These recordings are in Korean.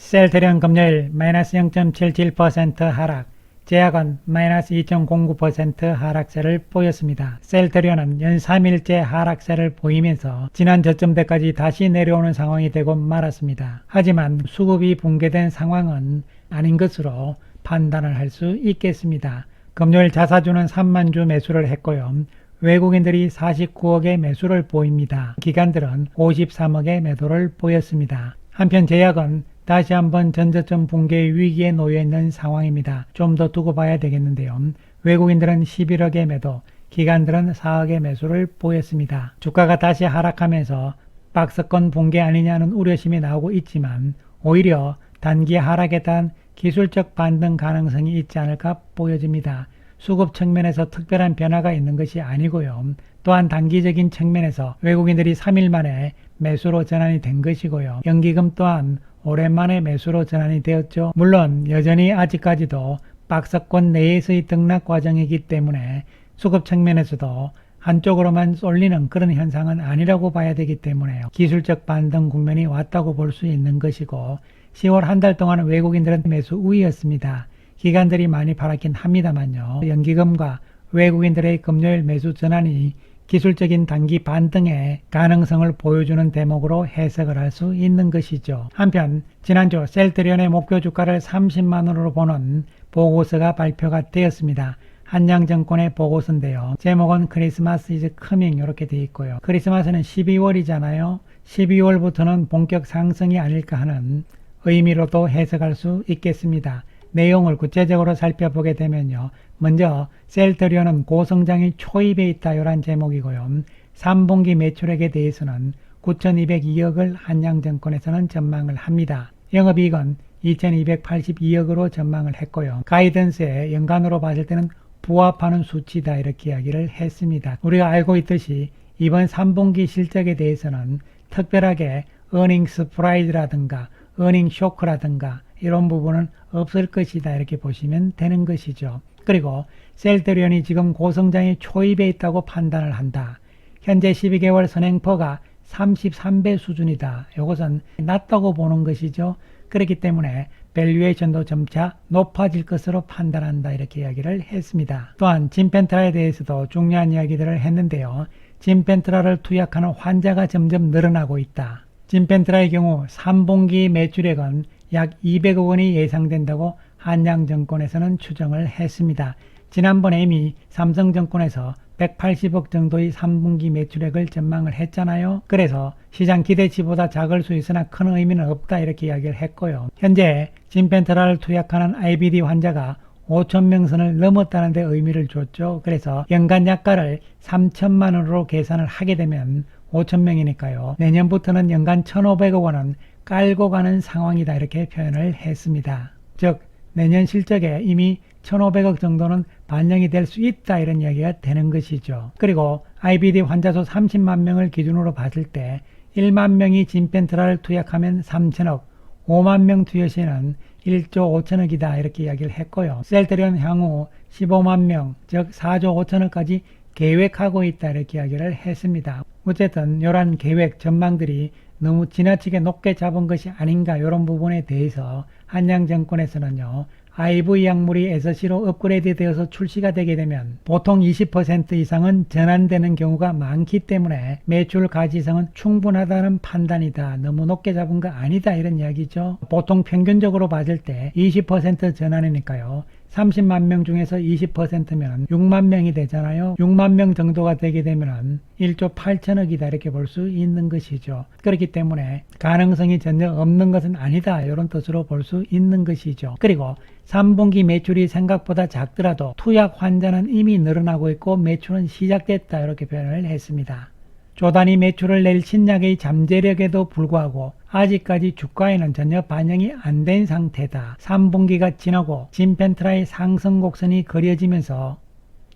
셀트리온 금요일 마이너스 0.77% 하락, 제약은 마이너스 2.09% 하락세를 보였습니다. 셀트리온은 연 3일째 하락세를 보이면서 지난 저점대까지 다시 내려오는 상황이 되고 말았습니다. 하지만 수급이 붕괴된 상황은 아닌 것으로 판단을 할 수 있겠습니다. 금요일 자사주는 3만 주 매수를 했고요. 외국인들이 49억의 매수를 보입니다. 기관들은 53억의 매도를 보였습니다. 한편 제약은 다시 한번 전저점 붕괴 위기에 놓여 있는 상황입니다. 좀 더 두고 봐야 되겠는데요. 외국인들은 11억의 매도, 기관들은 4억의 매수를 보였습니다. 주가가 다시 하락하면서 박스권 붕괴 아니냐는 우려심이 나오고 있지만 오히려 단기 하락에 대한 기술적 반등 가능성이 있지 않을까 보여집니다. 수급 측면에서 특별한 변화가 있는 것이 아니고요. 또한 단기적인 측면에서 외국인들이 3일 만에 매수로 전환이 된 것이고요. 연기금 또한 오랜만에 매수로 전환이 되었죠. 물론 여전히 아직까지도 박스권 내에서의 등락 과정이기 때문에 수급 측면에서도 한쪽으로만 쏠리는 그런 현상은 아니라고 봐야 되기 때문에 기술적 반등 국면이 왔다고 볼 수 있는 것이고 10월 한 달 동안 외국인들은 매수 우위였습니다. 기관들이 많이 팔았긴 합니다만요. 연기금과 외국인들의 금요일 매수 전환이 기술적인 단기 반등의 가능성을 보여주는 대목으로 해석을 할 수 있는 것이죠. 한편 지난주 셀트리온의 목표 주가를 30만원으로 보는 보고서가 발표가 되었습니다. 한양증권의 보고서인데요. 제목은 크리스마스 이즈 커밍 이렇게 되어 있고요. 크리스마스는 12월이잖아요. 12월부터는 본격 상승이 아닐까 하는 의미로도 해석할 수 있겠습니다. 내용을 구체적으로 살펴보게 되면요. 먼저 셀트리온은 고성장이 초입에 있다 이런 제목이고요. 3분기 매출액에 대해서는 9,202억을 한양증권에서는 전망을 합니다. 영업이익은 2,282억으로 전망을 했고요. 가이던스에 연간으로 봤을 때는 부합하는 수치다 이렇게 이야기를 했습니다. 우리가 알고 있듯이 이번 3분기 실적에 대해서는 특별하게 어닝 서프라이즈라든가 어닝 쇼크라든가 이런 부분은 없을 것이다 이렇게 보시면 되는 것이죠. 그리고 셀트리온이 지금 고성장이 초입에 있다고 판단을 한다. 현재 12개월 선행포가 33배 수준이다. 이것은 낮다고 보는 것이죠. 그렇기 때문에 밸류에이션도 점차 높아질 것으로 판단한다 이렇게 이야기를 했습니다. 또한 진펜트라에 대해서도 중요한 이야기들을 했는데요. 진펜트라를 투약하는 환자가 점점 늘어나고 있다. 진펜트라의 경우 3분기 매출액은 약 200억 원이 예상된다고 한양증권에서는 추정을 했습니다. 지난번에 이미 삼성증권에서 180억 정도의 3분기 매출액을 전망을 했잖아요. 그래서 시장 기대치보다 작을 수 있으나 큰 의미는 없다 이렇게 이야기를 했고요. 현재 진펜트라를 투약하는 IBD 환자가 5,000명 선을 넘었다는 데 의미를 줬죠. 그래서 연간 약가를 3천만 원으로 계산을 하게 되면 5,000명이니까요. 내년부터는 연간 1,500억 원은 깔고 가는 상황이다 이렇게 표현을 했습니다. 즉 내년 실적에 이미 1,500억 정도는 반영이 될 수 있다 이런 이야기가 되는 것이죠. 그리고 IBD 환자 수 30만 명을 기준으로 봤을 때 1만 명이 진펜트라를 투약하면 3천억, 5만 명 투여 시에는 1조 5천억이다 이렇게 이야기를 했고요. 셀트리온 향후 15만 명, 즉 4조 5천억까지 계획하고 있다 이렇게 이야기를 했습니다. 어쨌든 이러한 계획 전망들이 너무 지나치게 높게 잡은 것이 아닌가 이런 부분에 대해서 한양증권에서는요. IV 약물이 SC로 업그레이드 되어서 출시가 되게 되면 보통 20% 이상은 전환되는 경우가 많기 때문에 매출 가지성은 충분하다는 판단이다. 너무 높게 잡은 거 아니다 이런 이야기죠. 보통 평균적으로 봤을 때 20% 전환이니까요. 30만 명 중에서 20%면 6만 명이 되잖아요. 6만 명 정도가 되게 되면 1조 8천억이다 이렇게 볼 수 있는 것이죠. 그렇기 때문에 가능성이 전혀 없는 것은 아니다 이런 뜻으로 볼 수 있는 것이죠. 그리고 3분기 매출이 생각보다 작더라도 투약 환자는 이미 늘어나고 있고 매출은 시작됐다 이렇게 표현을 했습니다. 조단위 매출을 낼 신약의 잠재력에도 불구하고 아직까지 주가에는 전혀 반영이 안 된 상태다. 3분기가 지나고 진펜트라의 상승 곡선이 그려지면서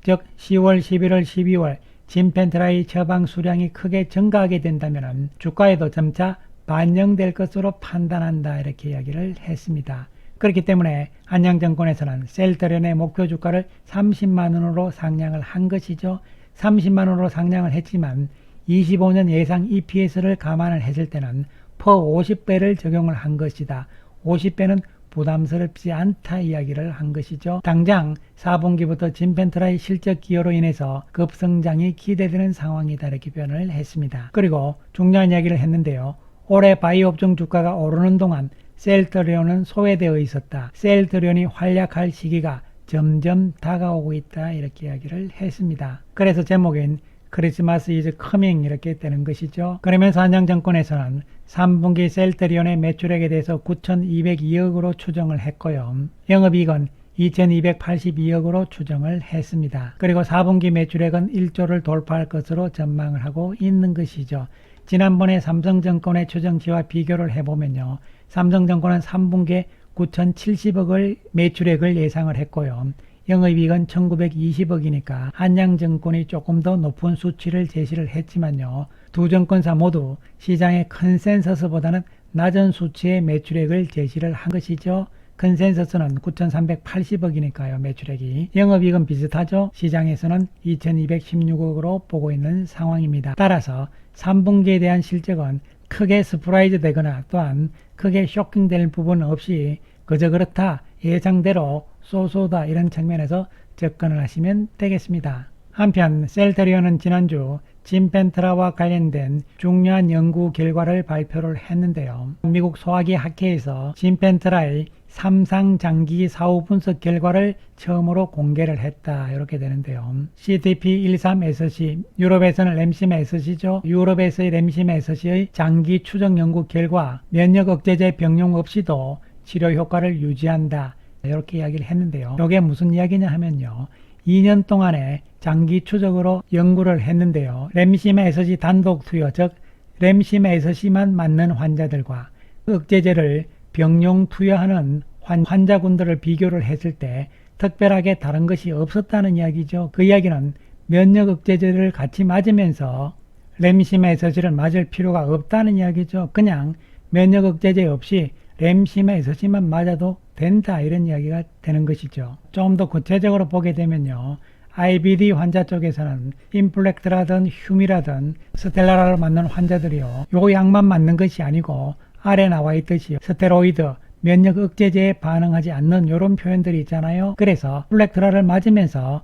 즉 10월, 11월, 12월 진펜트라의 처방 수량이 크게 증가하게 된다면 주가에도 점차 반영될 것으로 판단한다 이렇게 이야기를 했습니다. 그렇기 때문에 한양증권에서는 셀트리온의 목표 주가를 30만원으로 상향을 한 것이죠. 30만원으로 상향을 했지만 25년 예상 EPS를 감안을 했을 때는 퍼 50배를 적용을 한 것이다. 50배는 부담스럽지 않다 이야기를 한 것이죠. 당장 4분기부터 진펜트라의 실적 기여로 인해서 급성장이 기대되는 상황이다 이렇게 표현을 했습니다. 그리고 중요한 이야기를 했는데요. 올해 바이오 업종 주가가 오르는 동안 셀트리온은 소외되어 있었다. 셀트리온이 활약할 시기가 점점 다가오고 있다 이렇게 이야기를 했습니다. 그래서 제목인 크리스마스 이즈 커밍 이렇게 되는 것이죠. 그러면서 한양증권에서는 3분기 셀트리온의 매출액에 대해서 9,202억으로 추정을 했고요. 영업이익은 2,282억으로 추정을 했습니다. 그리고 4분기 매출액은 1조를 돌파할 것으로 전망을 하고 있는 것이죠. 지난번에 삼성증권의 추정치와 비교를 해보면요. 삼성증권은 3분기에 9,070억을 매출액을 예상을 했고요. 영업이익은 1920억이니까 한양증권이 조금 더 높은 수치를 제시를 했지만요. 두 증권사 모두 시장의 컨센서스보다는 낮은 수치의 매출액을 제시를 한 것이죠. 컨센서스는 9,380억이니까요. 매출액이. 영업이익은 비슷하죠. 시장에서는 2,216억으로 보고 있는 상황입니다. 따라서 3분기에 대한 실적은 크게 서프라이즈 되거나 또한 크게 쇼킹될 부분 없이 그저 그렇다 예상대로 쏘쏘다 이런 측면에서 접근을 하시면 되겠습니다. 한편 셀트리온은 지난주 진펜트라와 관련된 중요한 연구 결과를 발표를 했는데요. 미국 소화기 학회에서 진펜트라의 3상 장기 사후 분석 결과를 처음으로 공개를 했다 이렇게 되는데요. CTP13SC, 유럽에서는 램심SC죠. 유럽에서의 램심SC의 장기 추적 연구 결과 면역 억제제 병용 없이도 치료 효과를 유지한다 이렇게 이야기를 했는데요. 이게 무슨 이야기냐 하면요. 2년 동안에 장기 추적으로 연구를 했는데요. 램심SC 단독 투여, 즉 램심SC만 맞는 환자들과 억제제를 병용 투여하는 환자군들을 비교를 했을 때 특별하게 다른 것이 없었다는 이야기죠. 그 이야기는 면역 억제제를 같이 맞으면서 램심SC를 맞을 필요가 없다는 이야기죠. 그냥 면역 억제제 없이 램심SC만 맞아도 된다 이런 이야기가 되는 것이죠. 좀 더 구체적으로 보게 되면요. IBD 환자 쪽에서는 인플렉트라든 휴미라든 스텔라라를 맞는 환자들이요. 요 약만 맞는 것이 아니고 아래 나와 있듯이 스테로이드, 면역 억제제에 반응하지 않는 이런 표현들이 있잖아요. 그래서 플렉트라를 맞으면서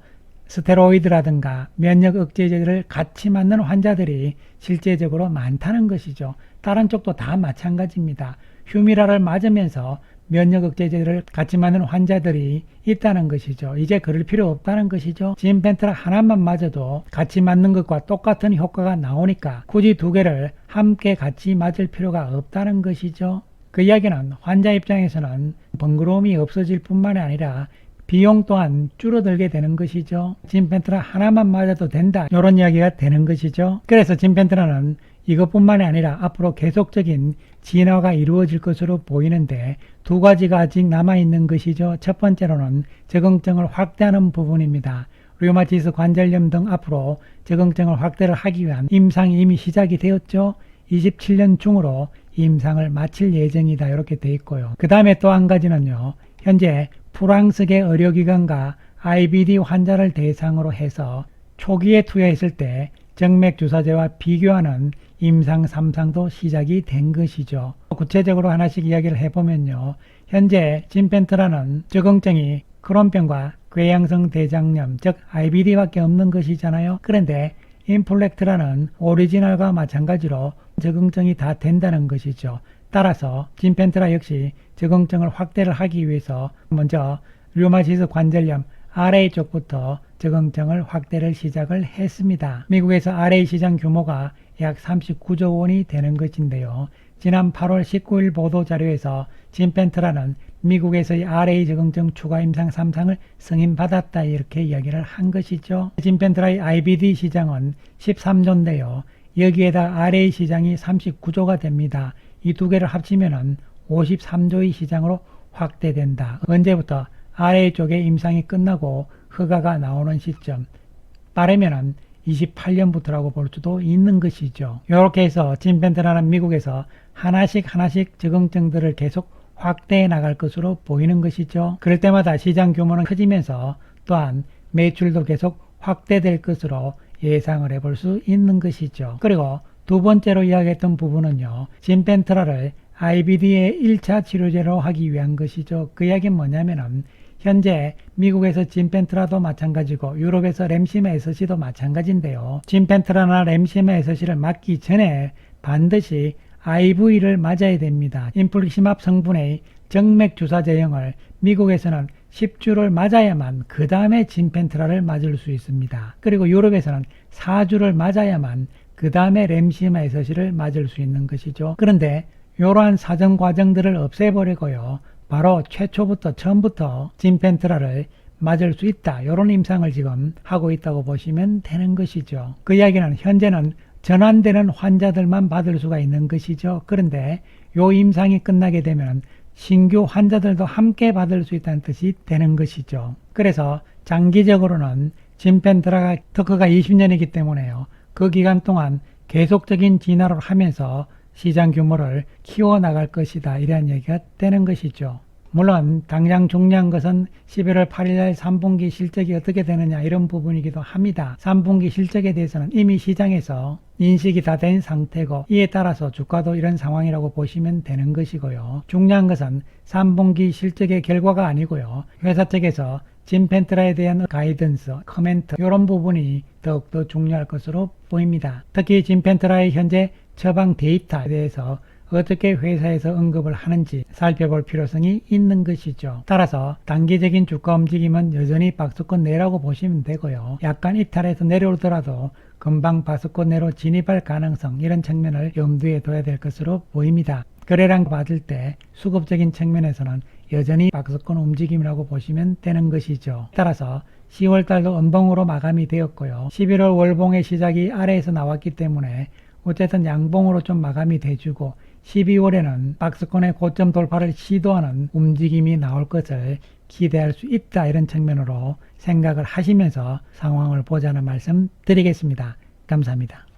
스테로이드라든가 면역 억제제를 같이 맞는 환자들이 실제적으로 많다는 것이죠. 다른 쪽도 다 마찬가지입니다. 휴미라를 맞으면서 면역 억제제를 같이 맞는 환자들이 있다는 것이죠. 이제 그럴 필요 없다는 것이죠. 진펜트라 하나만 맞아도 같이 맞는 것과 똑같은 효과가 나오니까 굳이 두 개를 함께 같이 맞을 필요가 없다는 것이죠. 그 이야기는 환자 입장에서는 번거로움이 없어질 뿐만이 아니라 비용 또한 줄어들게 되는 것이죠. 진펜트라 하나만 맞아도 된다 이런 이야기가 되는 것이죠. 그래서 진펜트라는 이것뿐만이 아니라 앞으로 계속적인 진화가 이루어질 것으로 보이는데 두 가지가 아직 남아있는 것이죠. 첫 번째로는 적응증을 확대하는 부분입니다. 류마티스 관절염 등 앞으로 적응증을 확대를 하기 위한 임상이 이미 시작이 되었죠. 27년 중으로 임상을 마칠 예정이다 이렇게 돼 있고요. 그 다음에 또 한 가지는요. 현재 프랑스계 의료기관과 IBD 환자를 대상으로 해서 초기에 투여했을 때 정맥주사제와 비교하는 임상 3상도 시작이 된 것이죠. 구체적으로 하나씩 이야기를 해보면요. 현재 진펜트라는 적응증이 크론병과 궤양성 대장염, 즉 IBD밖에 없는 것이잖아요. 그런데 인플렉트라는 오리지널과 마찬가지로 적응증이 다 된다는 것이죠. 따라서 진펜트라 역시 적응증을 확대를 하기 위해서 먼저 류마티스 관절염 RA 쪽부터 적응증을 확대를 시작을 했습니다. 미국에서 RA 시장 규모가 약 39조 원이 되는 것인데요. 지난 8월 19일 보도자료에서 진펜트라는 미국에서의 RA 적응증 추가 임상 3상을 승인받았다 이렇게 이야기를 한 것이죠. 진펜트라의 IBD 시장은 13조인데요. 여기에다 RA 시장이 39조가 됩니다. 이 두 개를 합치면 53조의 시장으로 확대된다. 언제부터? RA 쪽의 임상이 끝나고 허가가 나오는 시점. 빠르면 28년부터라고 볼 수도 있는 것이죠. 이렇게 해서 진펜트라는 미국에서 하나씩 적응증들을 계속 확대해 나갈 것으로 보이는 것이죠. 그럴 때마다 시장 규모는 커지면서 또한 매출도 계속 확대될 것으로 예상을 해볼 수 있는 것이죠. 그리고 두 번째로 이야기했던 부분은요. 진펜트라를 IBD의 1차 치료제로 하기 위한 것이죠. 그 이야기는 뭐냐면은 현재 미국에서 진펜트라도 마찬가지고 유럽에서 램시마 SC도 마찬가지인데요. 진펜트라나 램시마 SC를 맞기 전에 반드시 IV를 맞아야 됩니다. 인플릭시맙 성분의 정맥 주사 제형을 미국에서는 10주를 맞아야만 그 다음에 진펜트라를 맞을 수 있습니다. 그리고 유럽에서는 4주를 맞아야만 그 다음에 램시마 SC를 맞을 수 있는 것이죠. 그런데 이러한 사정 과정들을 없애버리고요. 바로 최초부터 처음부터 진펜트라를 맞을 수 있다. 이런 임상을 지금 하고 있다고 보시면 되는 것이죠. 그 이야기는 현재는 전환되는 환자들만 받을 수가 있는 것이죠. 그런데 요 임상이 끝나게 되면 신규 환자들도 함께 받을 수 있다는 뜻이 되는 것이죠. 그래서 장기적으로는 진펜트라가 특허가 20년이기 때문에요. 그 기간 동안 계속적인 진화를 하면서 시장 규모를 키워나갈 것이다. 이런 얘기가 되는 것이죠. 물론 당장 중요한 것은 11월 8일 날 3분기 실적이 어떻게 되느냐 이런 부분이기도 합니다. 3분기 실적에 대해서는 이미 시장에서 인식이 다 된 상태고 이에 따라서 주가도 이런 상황이라고 보시면 되는 것이고요. 중요한 것은 3분기 실적의 결과가 아니고요. 회사 측에서 진펜트라에 대한 가이던스, 코멘트 이런 부분이 더욱더 중요할 것으로 보입니다. 특히 진펜트라의 현재 처방 데이터에 대해서 어떻게 회사에서 언급을 하는지 살펴볼 필요성이 있는 것이죠. 따라서 단기적인 주가 움직임은 여전히 박스권 내라고 보시면 되고요. 약간 이탈해서 내려오더라도 금방 박스권 내로 진입할 가능성 이런 측면을 염두에 둬야 될 것으로 보입니다. 거래량 받을 때 수급적인 측면에서는 여전히 박스권 움직임이라고 보시면 되는 것이죠. 따라서 10월달도 음봉으로 마감이 되었고요. 11월 월봉의 시작이 아래에서 나왔기 때문에 어쨌든 양봉으로 좀 마감이 돼주고 12월에는 박스권의 고점 돌파를 시도하는 움직임이 나올 것을 기대할 수 있다. 이런 측면으로 생각을 하시면서 상황을 보자는 말씀 드리겠습니다. 감사합니다.